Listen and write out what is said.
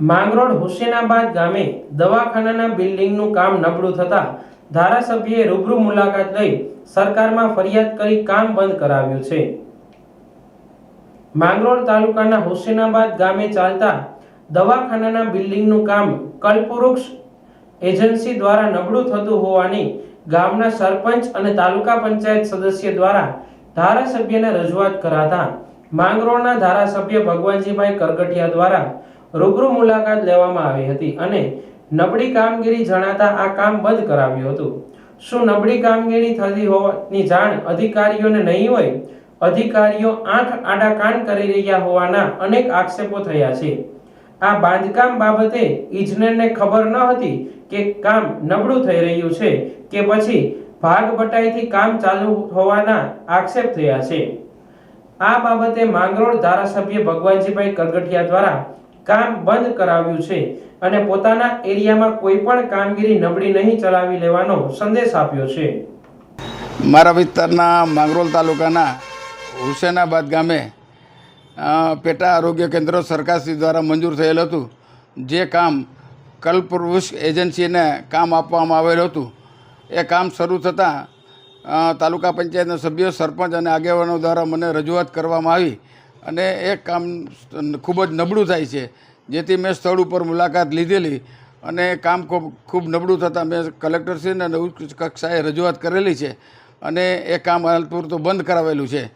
માંગરોળ હુસેનાબાદ ગામે દવાખાનાના બિલ્ડિંગનું કામ નબળું થતા ધારાસભ્યએ રૂબરૂ મુલાકાત લઈ સરકારમાં ફરિયાદ કરી કામ બંધ કરાવ્યું છે। માંગરોળ તાલુકાના હુસેનાબાદ ગામે ચાલતા દવાખાનાના બિલ્ડિંગનું કામ કલ્પવૃક્ષ એજન્સી દ્વારા નબળું થતું હોવાની ગામના સરપંચ અને તાલુકા પંચાયત સદસ્ય દ્વારા ધારાસભ્યને રજૂઆત કરાતા માંગરોળના ધારાસભ્ય ભગવાનજીભાઈ કરગટિયા દ્વારા રૂબરૂ મુલાકાત લેવામાં આવી હતી અને નબળી કામગીરી જણાતા આ કામ બંધ કરાવ્યું હતું। શું નબળી કામગીરી થતી હોવાની જાણ અધિકારીઓને નહીં હોય? અધિકારીઓ આંખ આડા કાન કરી રહ્યા હોવાના અનેક આક્ષેપો થયા છે। આ બાંધકામ બાબતે ઇજનેરને ખબર ન હતી કે કામ નબળું થઈ રહ્યું છે કે પછી ભાગ બટાઈથી કામ ચાલુ હોવાના આક્ષેપ થયા છે। આ બાબતે માંગરોળ ધારાસભ્ય ભગવાનજીભાઈ કરગટિયા દ્વારા કામ બંધ કરાવ્યું છે અને પોતાના એરિયામાં કોઈ પણ કામગીરી નબળી નહીં ચલાવી લેવાનો સંદેશ આપ્યો છે। મારા વિસ્તારના માંગરોળ તાલુકાના હુસેનાબાદ ગામે પેટા આરોગ્ય કેન્દ્ર સરકારશ્રી દ્વારા મંજૂર થયેલ હતું। જે કામ કલ્પવૃક્ષ એજન્સીને કામ આપવામાં આવેલું હતું એ કામ શરૂ થતાં તાલુકા પંચાયતના સભ્યો, સરપંચ અને આગેવાનો દ્વારા મને રજૂઆત કરવામાં આવી અને એ કામ ખૂબ જ નબળું થાય છે, જેથી મેં સ્થળ ઉપર મુલાકાત લીધેલી અને કામ ખૂબ નબળું થતાં મેં કલેક્ટરશ્રીને અને ઉચ્ચ કક્ષાએ રજૂઆત કરેલી છે અને એ કામ હાલ પૂરતું બંધ કરાવેલું છે।